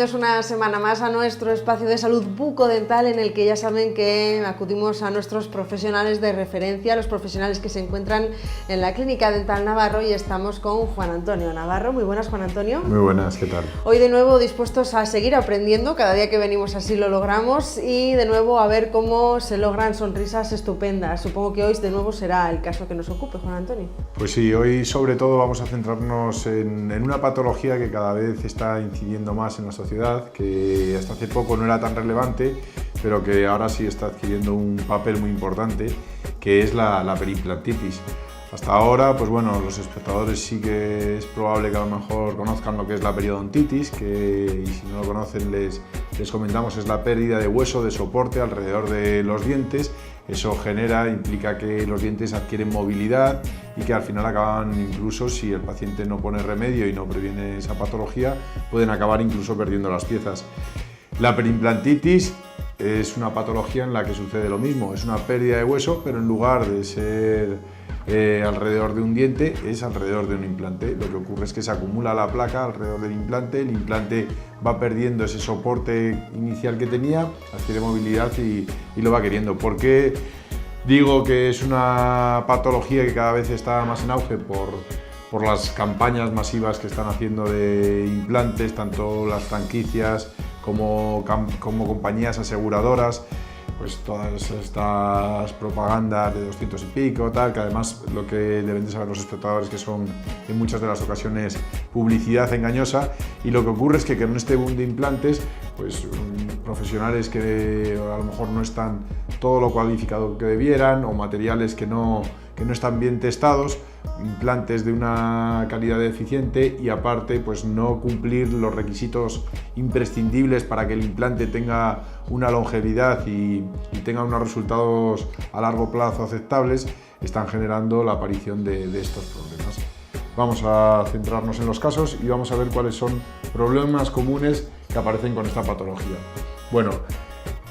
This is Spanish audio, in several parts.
bienvenidos una semana más a nuestro espacio de salud bucodental, en el que ya saben que acudimos a nuestros profesionales de referencia, los profesionales que se encuentran en la Clínica Dental Navarro, y estamos con Juan Antonio Navarro. Muy buenas, Juan Antonio. Muy buenas, ¿qué tal? Hoy de nuevo dispuestos a seguir aprendiendo, cada día que venimos así lo logramos, y de nuevo a ver cómo se logran sonrisas estupendas. Supongo que hoy de nuevo será el caso que nos ocupe, Juan Antonio. Pues sí, hoy sobre todo vamos a centrarnos en una patología que cada vez está incidiendo más en la sociedad, que hasta hace poco no era tan relevante, pero que ahora sí está adquiriendo un papel muy importante, que es la periimplantitis. Hasta ahora, pues bueno, los espectadores sí que es probable que a lo mejor conozcan lo que es la periodontitis, y si no lo conocen les comentamos, es la pérdida de hueso de soporte alrededor de los dientes. Eso implica que los dientes adquieren movilidad y que al final acaban, incluso si el paciente no pone remedio y no previene esa patología, pueden acabar incluso perdiendo las piezas. La periimplantitis es una patología en la que sucede lo mismo, es una pérdida de hueso, pero en lugar de ser alrededor de un diente, es alrededor de un implante. Lo que ocurre es que se acumula la placa alrededor del implante, el implante va perdiendo ese soporte inicial que tenía, adquiere movilidad y lo va queriendo. ¿Por qué digo que es una patología que cada vez está más en auge? Por las campañas masivas que están haciendo de implantes, tanto las franquicias como compañías aseguradoras. Pues todas estas propagandas de 200 y pico, tal, que además lo que deben de saber los espectadores que son en muchas de las ocasiones publicidad engañosa, y lo que ocurre es que en este boom de implantes, pues profesionales que a lo mejor no están todo lo cualificado que debieran, o materiales que no están bien testados, implantes de una calidad deficiente, y aparte pues no cumplir los requisitos imprescindibles para que el implante tenga una longevidad y tenga unos resultados a largo plazo aceptables, están generando la aparición de estos problemas. Vamos a centrarnos en los casos y vamos a ver cuáles son problemas comunes que aparecen con esta patología. Bueno,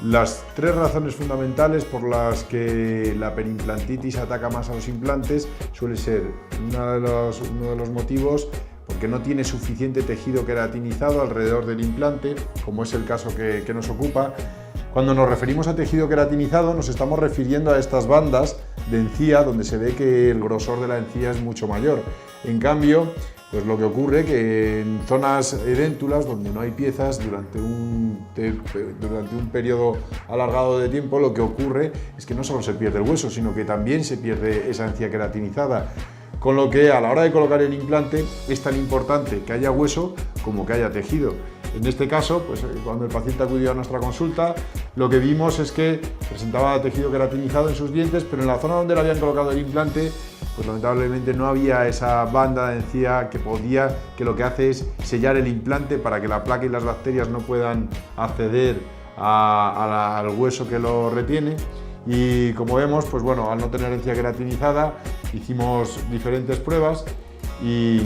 las tres razones fundamentales por las que la periimplantitis ataca más a los implantes suele ser uno de los motivos porque no tiene suficiente tejido queratinizado alrededor del implante, como es el caso que nos ocupa. Cuando nos referimos a tejido queratinizado nos estamos refiriendo a estas bandas de encía donde se ve que el grosor de la encía es mucho mayor. En cambio, pues lo que ocurre que en zonas edéntulas donde no hay piezas durante un periodo alargado de tiempo, lo que ocurre es que no solo se pierde el hueso, sino que también se pierde esa encía queratinizada. Con lo que a la hora de colocar el implante es tan importante que haya hueso como que haya tejido. En este caso, pues cuando el paciente acudió a nuestra consulta, lo que vimos es que presentaba tejido queratinizado en sus dientes, pero en la zona donde le habían colocado el implante, pues lamentablemente no había esa banda de encía que lo que hace es sellar el implante para que la placa y las bacterias no puedan acceder al hueso que lo retiene. Y como vemos, pues bueno, al no tener encía queratinizada, hicimos diferentes pruebas y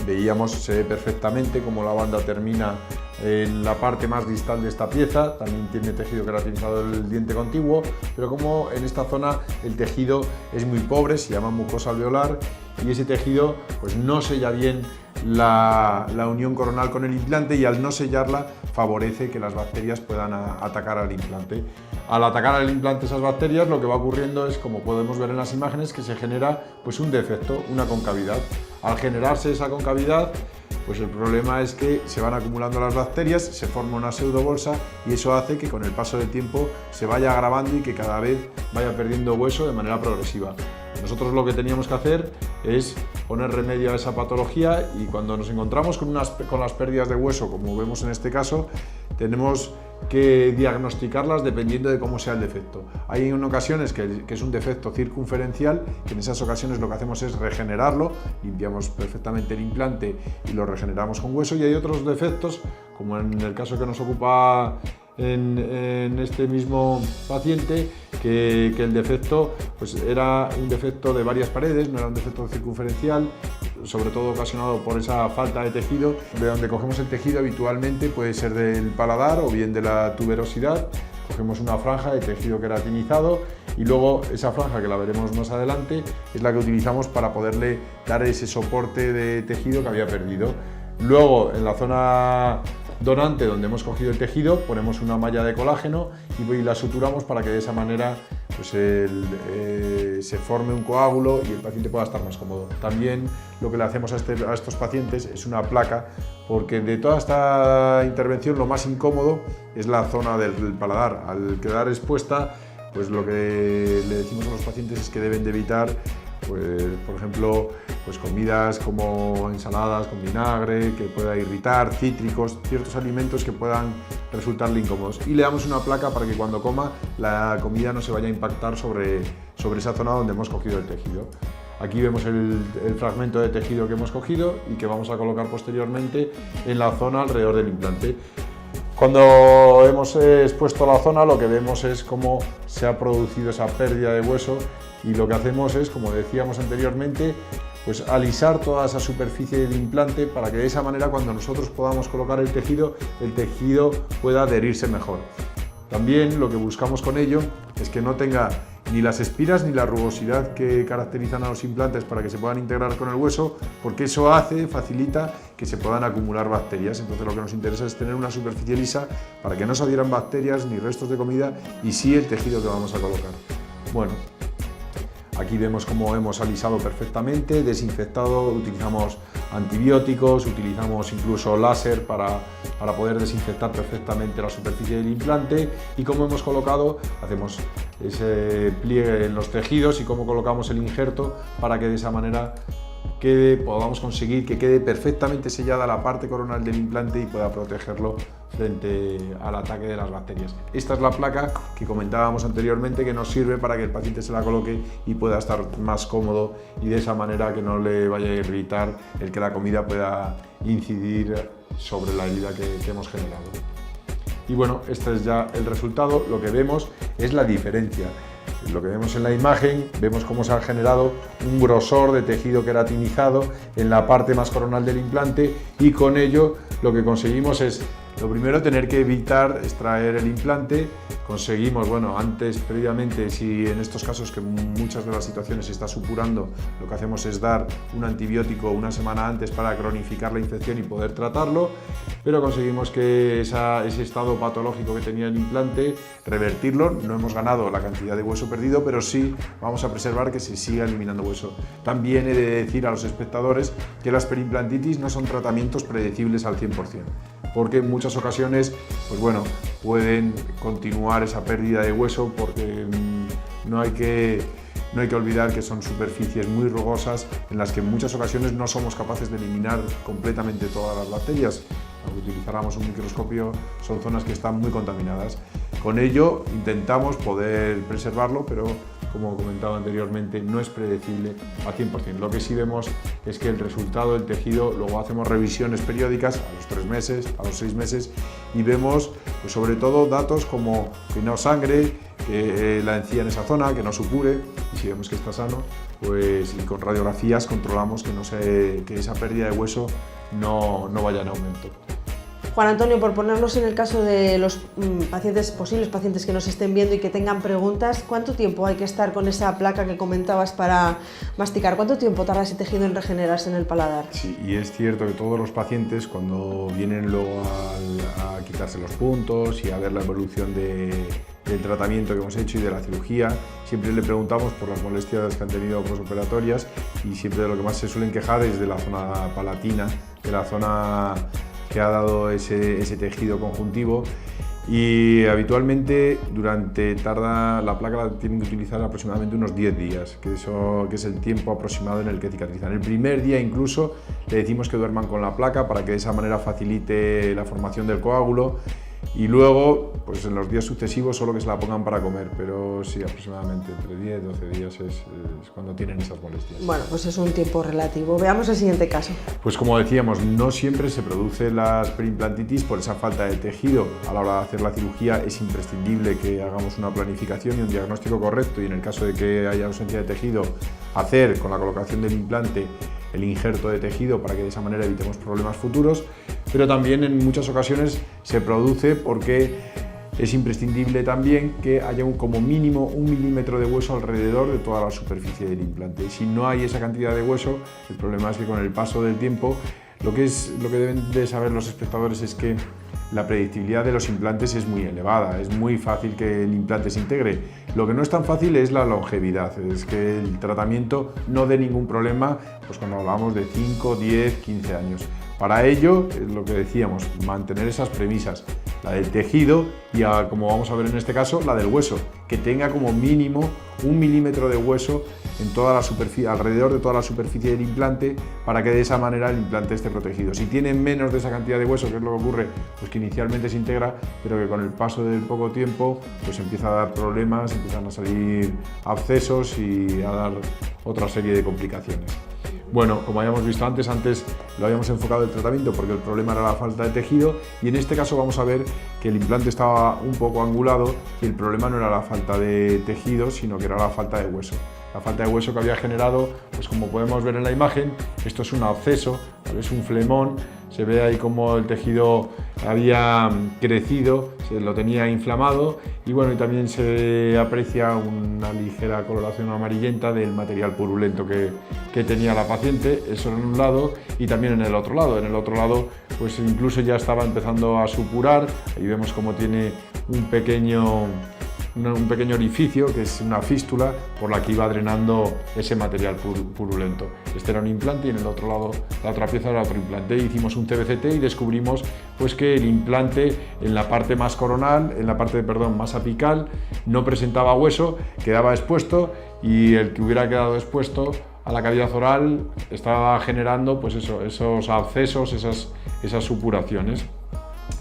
veíamos, se ve perfectamente cómo la banda termina en la parte más distal de esta pieza. También tiene tejido queratinizado el diente contiguo, pero como en esta zona el tejido es muy pobre, se llama mucosa alveolar, y ese tejido pues no sella bien la unión coronal con el implante, y al no sellarla favorece que las bacterias puedan atacar al implante. Al atacar al implante esas bacterias, lo que va ocurriendo es, como podemos ver en las imágenes, que se genera pues un defecto, una concavidad. Al generarse esa concavidad, pues el problema es que se van acumulando las bacterias, se forma una pseudobolsa, y eso hace que con el paso del tiempo se vaya agravando y que cada vez vaya perdiendo hueso de manera progresiva. Nosotros lo que teníamos que hacer es poner remedio a esa patología, y cuando nos encontramos con las pérdidas de hueso, como vemos en este caso, tenemos que diagnosticarlas dependiendo de cómo sea el defecto. Hay en ocasiones que es un defecto circunferencial, que en esas ocasiones lo que hacemos es regenerarlo, limpiamos perfectamente el implante y lo regeneramos con hueso, y hay otros defectos, como en el caso que nos ocupa en este mismo paciente, que el defecto pues era un defecto de varias paredes, no era un defecto circunferencial, sobre todo ocasionado por esa falta de tejido. De donde cogemos el tejido habitualmente puede ser del paladar o bien de la tuberosidad. Cogemos una franja de tejido queratinizado y luego esa franja, que la veremos más adelante, es la que utilizamos para poderle dar ese soporte de tejido que había perdido. Luego, en la zona donante donde hemos cogido el tejido, ponemos una malla de colágeno y la suturamos para que de esa manera pues se forme un coágulo y el paciente pueda estar más cómodo. También lo que le hacemos a estos pacientes es una placa, porque de toda esta intervención lo más incómodo es la zona del paladar. Al quedar expuesta, pues lo que le decimos a los pacientes es que deben de evitar, pues, por ejemplo, pues comidas como ensaladas con vinagre, que pueda irritar, cítricos, ciertos alimentos que puedan resultarle incómodos. Y le damos una placa para que cuando coma la comida no se vaya a impactar sobre esa zona donde hemos cogido el tejido. Aquí vemos el fragmento de tejido que hemos cogido y que vamos a colocar posteriormente en la zona alrededor del implante. Cuando hemos expuesto la zona, lo que vemos es cómo se ha producido esa pérdida de hueso, y lo que hacemos es, como decíamos anteriormente, pues alisar toda esa superficie del implante para que de esa manera, cuando nosotros podamos colocar el tejido pueda adherirse mejor. También lo que buscamos con ello es que no tenga ni las espiras ni la rugosidad que caracterizan a los implantes para que se puedan integrar con el hueso, porque eso facilita que se puedan acumular bacterias. Entonces lo que nos interesa es tener una superficie lisa para que no se adhieran bacterias ni restos de comida, y sí el tejido que vamos a colocar. Bueno, aquí vemos cómo hemos alisado perfectamente, desinfectado, utilizamos antibióticos, utilizamos incluso láser para poder desinfectar perfectamente la superficie del implante, y cómo hemos colocado, hacemos ese pliegue en los tejidos y cómo colocamos el injerto para que de esa manera podamos conseguir que quede perfectamente sellada la parte coronal del implante y pueda protegerlo frente al ataque de las bacterias. Esta es la placa que comentábamos anteriormente, que nos sirve para que el paciente se la coloque y pueda estar más cómodo, y de esa manera que no le vaya a irritar el que la comida pueda incidir sobre la herida que hemos generado. Y bueno, este es ya el resultado. Lo que vemos es la diferencia. Lo que vemos en la imagen, vemos cómo se ha generado un grosor de tejido queratinizado en la parte más coronal del implante, y con ello lo que conseguimos es, lo primero, tener que evitar extraer el implante. Conseguimos, bueno, previamente, si en estos casos que muchas de las situaciones se está supurando, lo que hacemos es dar un antibiótico una semana antes para cronificar la infección y poder tratarlo, pero conseguimos que ese estado patológico que tenía el implante, revertirlo. No hemos ganado la cantidad de hueso perdido, pero sí vamos a preservar que se siga eliminando hueso. También he de decir a los espectadores que las perimplantitis no son tratamientos predecibles al 100%. Porque en muchas ocasiones, pues bueno, pueden continuar esa pérdida de hueso, porque no hay que olvidar que son superficies muy rugosas en las que en muchas ocasiones no somos capaces de eliminar completamente todas las bacterias. Aunque utilizáramos un microscopio, son zonas que están muy contaminadas. Con ello intentamos poder preservarlo, pero como comentaba anteriormente, no es predecible al 100%. Lo que sí vemos es que el resultado del tejido, luego hacemos revisiones periódicas a los 3 meses, a los 6 meses, y vemos, pues, sobre todo datos como que no sangre, que la encía en esa zona, que no supure, y si vemos que está sano, pues, y con radiografías controlamos que esa pérdida de hueso no vaya en aumento. Juan Antonio, por ponernos en el caso de los posibles pacientes que nos estén viendo y que tengan preguntas, ¿cuánto tiempo hay que estar con esa placa que comentabas para masticar? ¿Cuánto tiempo tarda ese tejido en regenerarse en el paladar? Sí, y es cierto que todos los pacientes, cuando vienen luego a quitarse los puntos y a ver la evolución del tratamiento que hemos hecho y de la cirugía, siempre le preguntamos por las molestias que han tenido posoperatorias, y siempre de lo que más se suelen quejar es de la zona palatina, de la zona que ha dado ese tejido conjuntivo, y habitualmente la placa la tienen que utilizar aproximadamente unos 10 días, que es el tiempo aproximado en el que cicatrizan. El primer día incluso le decimos que duerman con la placa para que de esa manera facilite la formación del coágulo, y luego, pues en los días sucesivos, solo que se la pongan para comer, pero sí, aproximadamente entre 10 y 12 días es cuando tienen esas molestias. Bueno, pues es un tiempo relativo. Veamos el siguiente caso. Pues como decíamos, no siempre se produce las perimplantitis por esa falta de tejido. A la hora de hacer la cirugía es imprescindible que hagamos una planificación y un diagnóstico correcto, y en el caso de que haya ausencia de tejido, hacer con la colocación del implante el injerto de tejido para que de esa manera evitemos problemas futuros, pero también en muchas ocasiones se produce porque es imprescindible también que haya como mínimo 1 milímetro de hueso alrededor de toda la superficie del implante. Si no hay esa cantidad de hueso, el problema es que con el paso del tiempo, lo que deben de saber los espectadores es que la predictibilidad de los implantes es muy elevada, es muy fácil que el implante se integre. Lo que no es tan fácil es la longevidad, es que el tratamiento no dé ningún problema pues cuando hablamos de 5, 10, 15 años. Para ello, es lo que decíamos, mantener esas premisas, la del tejido y, como vamos a ver en este caso, la del hueso, que tenga como mínimo 1 milímetro de hueso en toda la superficie, alrededor de toda la superficie del implante, para que de esa manera el implante esté protegido. Si tiene menos de esa cantidad de hueso, que es lo que ocurre, pues que inicialmente se integra, pero que con el paso del poco tiempo pues empieza a dar problemas, empiezan a salir abscesos y a dar otra serie de complicaciones. Bueno, como habíamos visto antes lo habíamos enfocado el tratamiento porque el problema era la falta de tejido, y en este caso vamos a ver que el implante estaba un poco angulado y el problema no era la falta de tejido, sino que era la falta de hueso. La falta de hueso que había generado, pues como podemos ver en la imagen, esto es un absceso, es un flemón, se ve ahí como el tejido había crecido, se lo tenía inflamado, y bueno, y también se aprecia una ligera coloración amarillenta del material purulento que tenía la paciente, eso en un lado, y también en el otro lado. En el otro lado pues incluso ya estaba empezando a supurar, ahí vemos como tiene un pequeño orificio, que es una fístula por la que iba drenando ese material purulento. Este era un implante y en el otro lado, la otra pieza era otro implante. Hicimos un CBCT y descubrimos pues que el implante en la parte más coronal, más apical, no presentaba hueso, quedaba expuesto, y el que hubiera quedado expuesto a la cavidad oral estaba generando pues esos abscesos, esas supuraciones.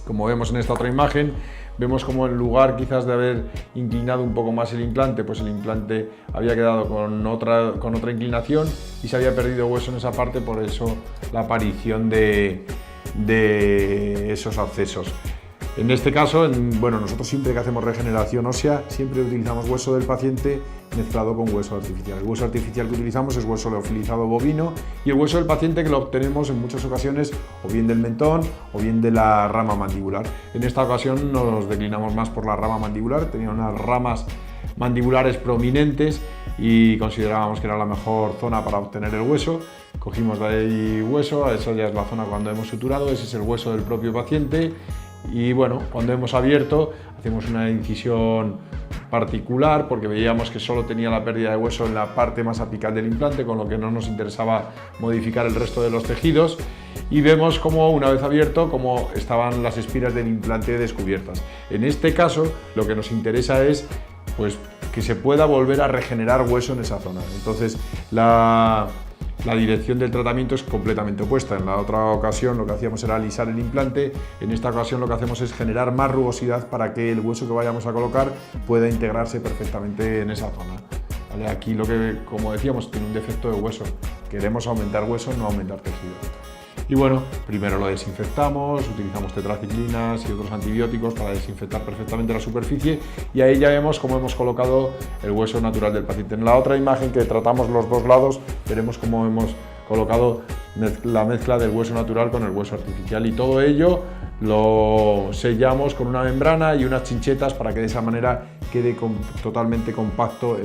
Como vemos en esta otra imagen, vemos como en lugar quizás de haber inclinado un poco más el implante, pues el implante había quedado con otra inclinación y se había perdido hueso en esa parte, por eso la aparición de esos abscesos. En este caso, bueno, nosotros siempre que hacemos regeneración ósea, siempre utilizamos hueso del paciente mezclado con hueso artificial. El hueso artificial que utilizamos es hueso leofilizado bovino, y el hueso del paciente que lo obtenemos en muchas ocasiones o bien del mentón o bien de la rama mandibular. En esta ocasión nos declinamos más por la rama mandibular, tenía unas ramas mandibulares prominentes y considerábamos que era la mejor zona para obtener el hueso. Cogimos de ahí hueso, esa ya es la zona cuando hemos suturado, ese es el hueso del propio paciente. Y bueno, cuando hemos abierto, hacemos una incisión particular porque veíamos que solo tenía la pérdida de hueso en la parte más apical del implante, con lo que no nos interesaba modificar el resto de los tejidos, y vemos como una vez abierto como estaban las espiras del implante descubiertas. En este caso lo que nos interesa es pues que se pueda volver a regenerar hueso en esa zona. Entonces la dirección del tratamiento es completamente opuesta. En la otra ocasión lo que hacíamos era alisar el implante, en esta ocasión lo que hacemos es generar más rugosidad para que el hueso que vayamos a colocar pueda integrarse perfectamente en esa zona. ¿Vale? Aquí lo que, como decíamos, tiene un defecto de hueso. Queremos aumentar hueso, no aumentar tejido. Y bueno, primero lo desinfectamos, utilizamos tetraciclinas y otros antibióticos para desinfectar perfectamente la superficie, y ahí ya vemos cómo hemos colocado el hueso natural del paciente. En la otra imagen, que tratamos los dos lados, veremos cómo hemos colocado la mezcla del hueso natural con el hueso artificial, y todo ello lo sellamos con una membrana y unas chinchetas para que de esa manera quede totalmente compacto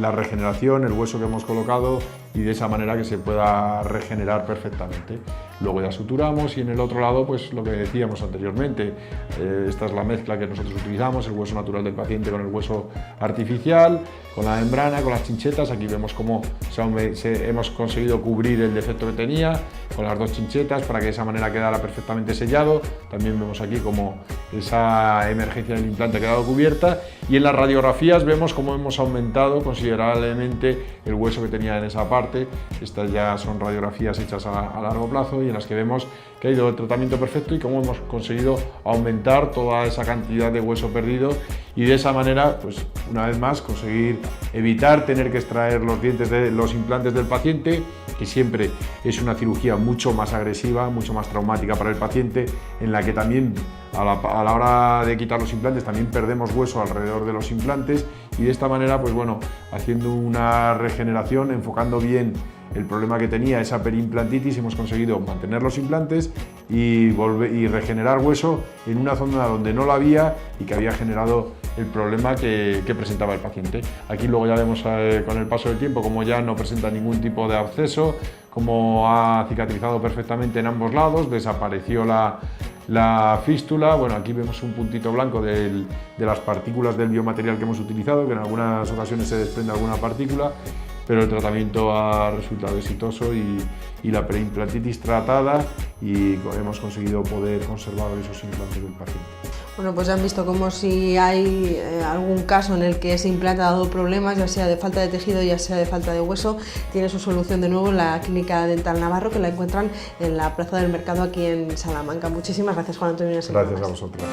la regeneración, el hueso que hemos colocado, y de esa manera que se pueda regenerar perfectamente. Luego ya suturamos, y en el otro lado pues lo que decíamos anteriormente, esta es la mezcla que nosotros utilizamos, el hueso natural del paciente con el hueso artificial, con la membrana, con las chinchetas. Aquí vemos cómo hemos conseguido cubrir el defecto que tenía con las dos chinchetas para que de esa manera quedara perfectamente sellado. También vemos aquí cómo esa emergencia del implante ha quedado cubierta, y en las radiografías vemos cómo hemos aumentado considerablemente el hueso que tenía en esa parte. Estas ya son radiografías hechas a largo plazo y en las que vemos que ha ido el tratamiento perfecto y cómo hemos conseguido aumentar toda esa cantidad de hueso perdido, y de esa manera, pues una vez más, conseguir evitar tener que extraer los implantes del paciente, que siempre es una cirugía mucho más agresiva, mucho más traumática para el paciente, en la que también a la hora de quitar los implantes también perdemos hueso alrededor de los implantes, y de esta manera, pues bueno, haciendo una regeneración, enfocando bien el problema que tenía, esa periimplantitis, hemos conseguido mantener los implantes y regenerar hueso en una zona donde no lo había y que había generado el problema que presentaba el paciente. Aquí luego ya vemos con el paso del tiempo como ya no presenta ningún tipo de absceso, como ha cicatrizado perfectamente en ambos lados, desapareció la fístula, bueno, aquí vemos un puntito blanco de las partículas del biomaterial que hemos utilizado, que en algunas ocasiones se desprende alguna partícula, pero el tratamiento ha resultado exitoso y la preimplantitis tratada, y hemos conseguido poder conservar esos implantes del paciente. Bueno, pues ya han visto como si hay algún caso en el que ese implante ha dado problemas, ya sea de falta de tejido, ya sea de falta de hueso, tiene su solución de nuevo en la Clínica Dental Navarro, que la encuentran en la Plaza del Mercado aquí en Salamanca. Muchísimas gracias, Juan Antonio. Gracias a vosotros.